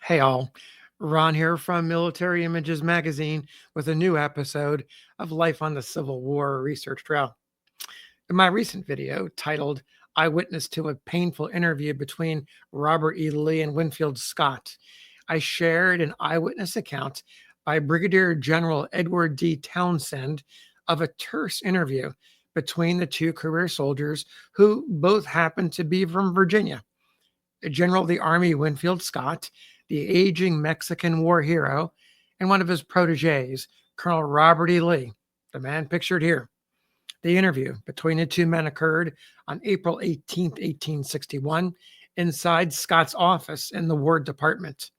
Hey all, Ron here from Military Images Magazine with a new episode of Life on the Civil War Research Trail. In my recent video titled Eyewitness to a Painful Interview Between Robert E. Lee and Winfield Scott, I shared an eyewitness account by Brigadier General Edward D. Townsend of a terse interview between the two career soldiers who both happened to be from Virginia. General of the Army Winfield Scott, the aging Mexican war hero, and one of his proteges, Colonel Robert E. Lee, the man pictured here. The interview between the two men occurred on April 18, 1861, inside Scott's office in the War Department.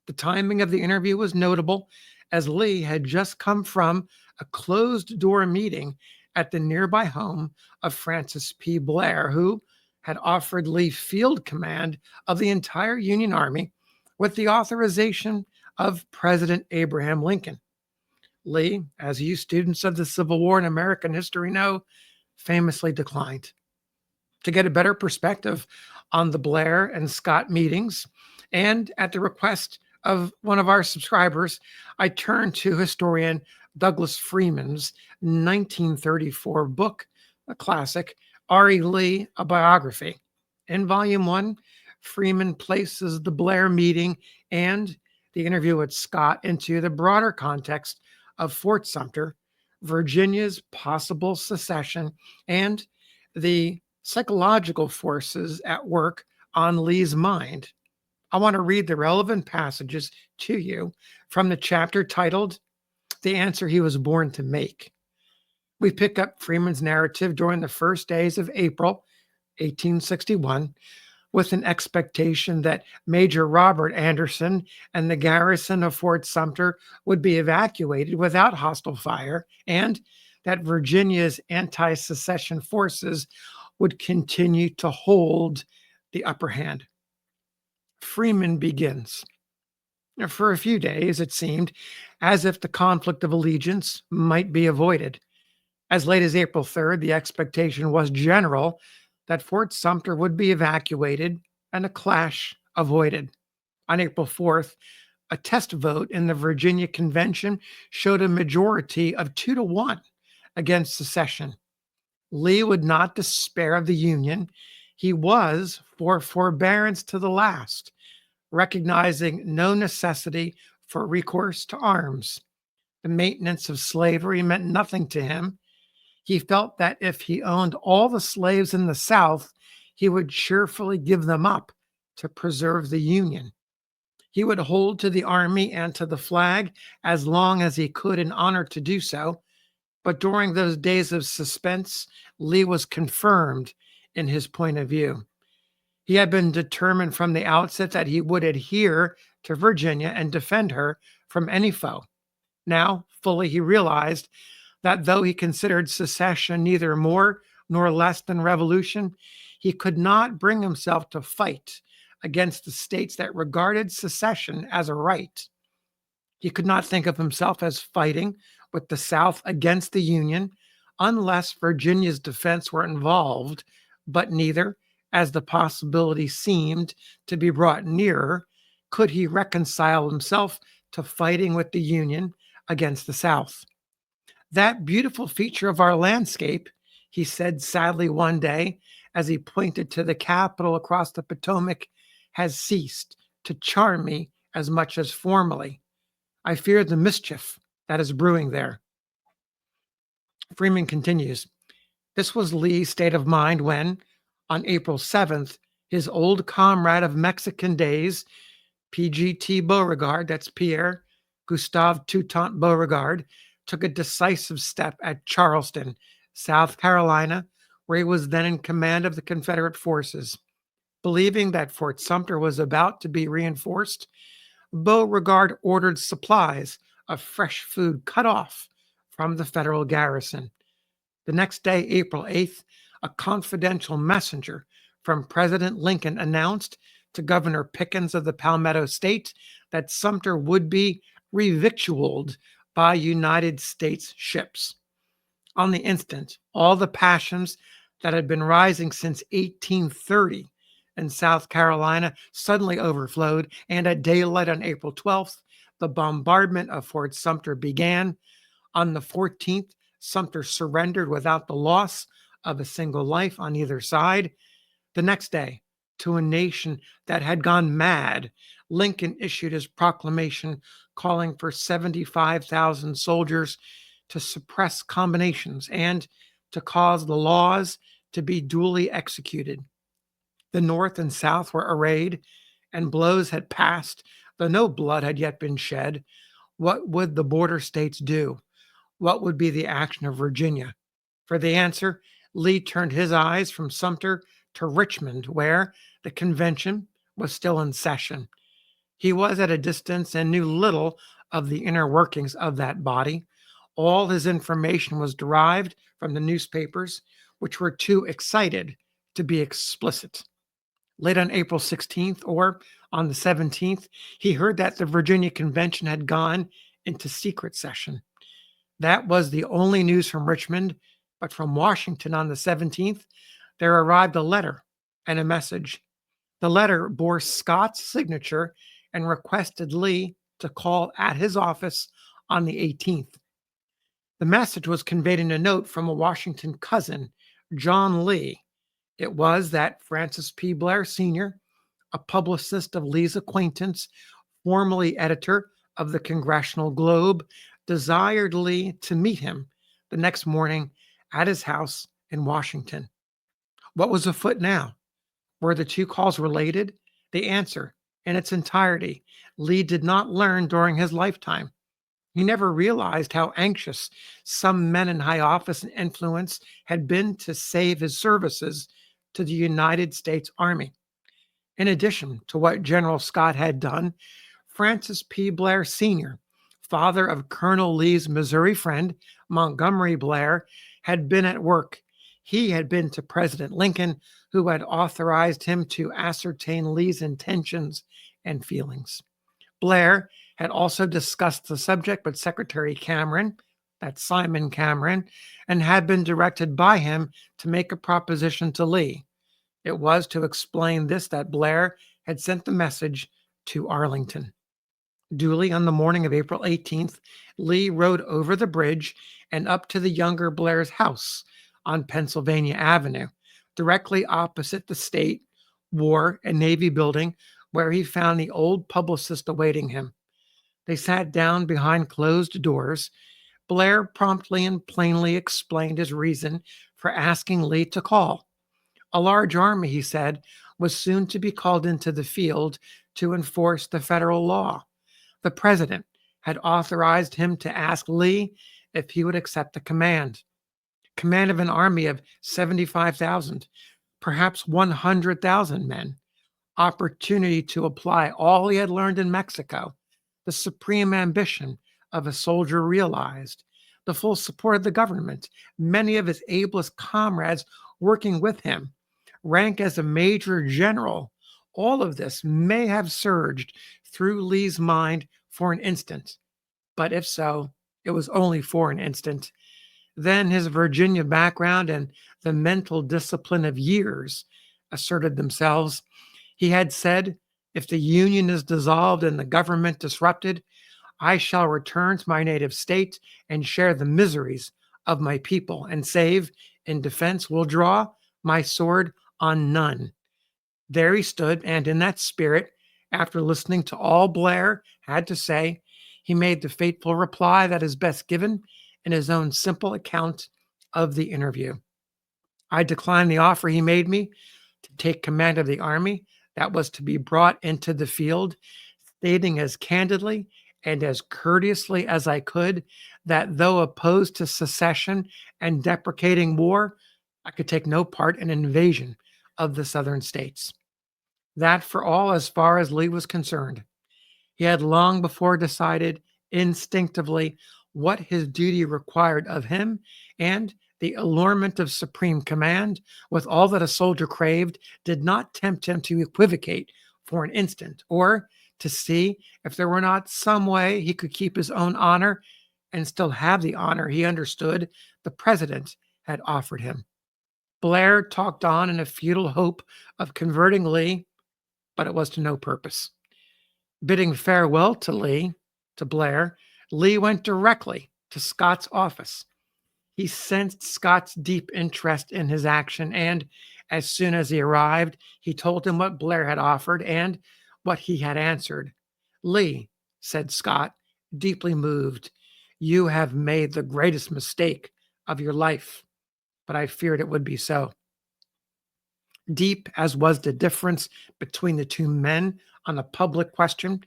The timing of the interview was notable as Lee had just come from a closed door meeting at the nearby home of Francis P. Blair, who had offered Lee field command of the entire Union Army with the authorization of President Abraham Lincoln. Lee, as you students of the Civil War and American history know, famously declined. To get a better perspective on the Blair and Scott meetings, and at the request of one of our subscribers, I turned to historian Douglas Freeman's 1934 book, a classic, R.E. Lee, A Biography. In Volume 1, Freeman places the Blair meeting and the interview with Scott into the broader context of Fort Sumter, Virginia's possible secession, and the psychological forces at work on Lee's mind. I want to read the relevant passages to you from the chapter titled The Answer He Was Born to Make. We pick up Freeman's narrative during the first days of April 1861 with an expectation that Major Robert Anderson and the garrison of Fort Sumter would be evacuated without hostile fire, and that Virginia's anti-secession forces would continue to hold the upper hand. Freeman begins. For a few days, it seemed as if the conflict of allegiance might be avoided. As late as April 3rd, the expectation was general that Fort Sumter would be evacuated and a clash avoided. On April 4th, a test vote in the Virginia Convention showed a majority of 2-1 against secession. Lee would not despair of the Union. He was for forbearance to the last, recognizing no necessity for recourse to arms. The maintenance of slavery meant nothing to him. He felt that if he owned all the slaves in the South, he would cheerfully give them up to preserve the Union. He would hold to the army and to the flag as long as he could in honor to do so. But during those days of suspense, Lee was confirmed in his point of view. He had been determined from the outset that he would adhere to Virginia and defend her from any foe. Now, fully he realized that though he considered secession neither more nor less than revolution, he could not bring himself to fight against the states that regarded secession as a right. He could not think of himself as fighting with the South against the Union unless Virginia's defense were involved, but neither, as the possibility seemed to be brought nearer, could he reconcile himself to fighting with the Union against the South. That beautiful feature of our landscape, he said sadly one day as he pointed to the Capitol across the Potomac, has ceased to charm me as much as formerly. I fear the mischief that is brewing there. Freeman continues, this was Lee's state of mind when, on April 7th, his old comrade of Mexican days, P.G.T. Beauregard, that's Pierre Gustave Toutant Beauregard, took a decisive step at Charleston, South Carolina, where he was then in command of the Confederate forces. Believing that Fort Sumter was about to be reinforced, Beauregard ordered supplies of fresh food cut off from the Federal garrison. The next day, April 8th, a confidential messenger from President Lincoln announced to Governor Pickens of the Palmetto State that Sumter would be revictualed by United States ships. On the instant, all the passions that had been rising since 1830 and South Carolina suddenly overflowed, and at daylight on April 12th, the bombardment of Fort Sumter began. On the 14th, Sumter surrendered without the loss of a single life on either side. The next day, to a nation that had gone mad, Lincoln issued his proclamation calling for 75,000 soldiers to suppress combinations and to cause the laws to be duly executed. The North and South were arrayed, and blows had passed, though no blood had yet been shed. What would the border states do? What would be the action of Virginia? For the answer, Lee turned his eyes from Sumter to Richmond, where the convention was still in session. He was at a distance and knew little of the inner workings of that body. All his information was derived from the newspapers, which were too excited to be explicit. Late on April 16th or on the 17th, he heard that the Virginia Convention had gone into secret session. That was the only news from Richmond, but from Washington on the 17th, there arrived a letter and a message. The letter bore Scott's signature and requested Lee to call at his office on the 18th. The message was conveyed in a note from a Washington cousin, John Lee. It was that Francis P. Blair Sr., a publicist of Lee's acquaintance, formerly editor of the Congressional Globe, desired Lee to meet him the next morning at his house in Washington. What was afoot now? Were the two calls related? The answer, in its entirety, Lee did not learn during his lifetime. He never realized how anxious some men in high office and influence had been to save his services to the United States Army. In addition to what General Scott had done, Francis P. Blair Sr., father of Colonel Lee's Missouri friend, Montgomery Blair, had been at work. He had been to President Lincoln, who had authorized him to ascertain Lee's intentions and feelings. Blair had also discussed the subject with Secretary Cameron, that's Simon Cameron, and had been directed by him to make a proposition to Lee. It was to explain this that Blair had sent the message to Arlington. Duly on the morning of April 18th, Lee rode over the bridge and up to the younger Blair's house on Pennsylvania Avenue, directly opposite the State, War, and Navy building, where he found the old publicist awaiting him. They sat down behind closed doors. Blair promptly and plainly explained his reason for asking Lee to call. A large army, he said, was soon to be called into the field to enforce the federal law. The president had authorized him to ask Lee if he would accept the command of an army of 75,000, perhaps 100,000 men, opportunity to apply all he had learned in Mexico, the supreme ambition of a soldier realized, the full support of the government, many of his ablest comrades working with him, rank as a major general. All of this may have surged through Lee's mind for an instant, but if so, it was only for an instant. Then his Virginia background and the mental discipline of years asserted themselves. He had said, if the Union is dissolved and the government disrupted, I shall return to my native state and share the miseries of my people, and save in defense will draw my sword on none. There he stood, and in that spirit, after listening to all Blair had to say, he made the fateful reply that is best given in his own simple account of the interview. I declined the offer he made me to take command of the army that was to be brought into the field, stating as candidly and as courteously as I could that though opposed to secession and deprecating war, I could take no part in an invasion of the southern states. That for all as far as Lee was concerned. He had long before decided instinctively what his duty required of him, and the allurement of supreme command, with all that a soldier craved, did not tempt him to equivocate for an instant, or to see if there were not some way he could keep his own honor and still have the honor he understood the president had offered him. Blair talked on in a futile hope of converting Lee, but it was to no purpose. Bidding farewell to Blair, Lee went directly to Scott's office. He sensed Scott's deep interest in his action, and as soon as he arrived, he told him what Blair had offered and what he had answered. Lee, said Scott, deeply moved, you have made the greatest mistake of your life, but I feared it would be so. Deep as was the difference between the two men on a public question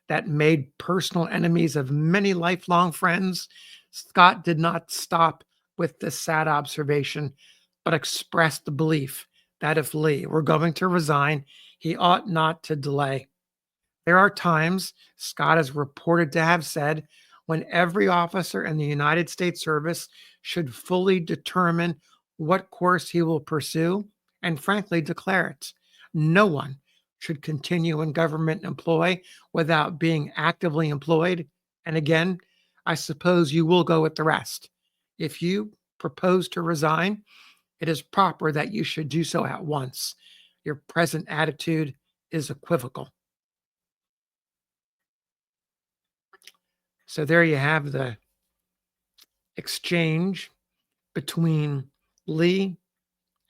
that made personal enemies of many lifelong friends, Scott did not stop with this sad observation, but expressed the belief that if Lee were going to resign, he ought not to delay. There are times, Scott is reported to have said, when every officer in the United States service should fully determine what course he will pursue and frankly declare it. No one should continue in government employ without being actively employed. And again, I suppose you will go with the rest. If you propose to resign, it is proper that you should do so at once. Your present attitude is equivocal. So there you have the exchange between Lee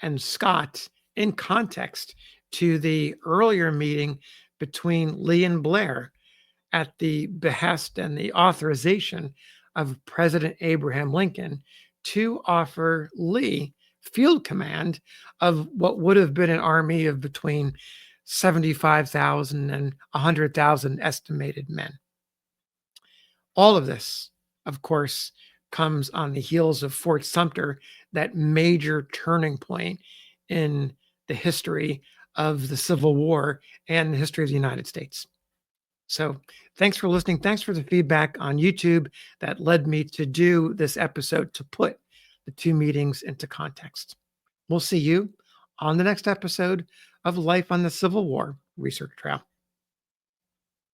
and Scott in context to the earlier meeting between Lee and Blair at the behest and the authorization of President Abraham Lincoln to offer Lee field command of what would have been an army of between 75,000 and 100,000 estimated men. All of this, of course, comes on the heels of Fort Sumter, that major turning point in the history of the Civil War and the history of the United States. So thanks for listening. Thanks for the feedback on YouTube that led me to do this episode to put the two meetings into context. We'll see you on the next episode of Life on the Civil War Research Trail.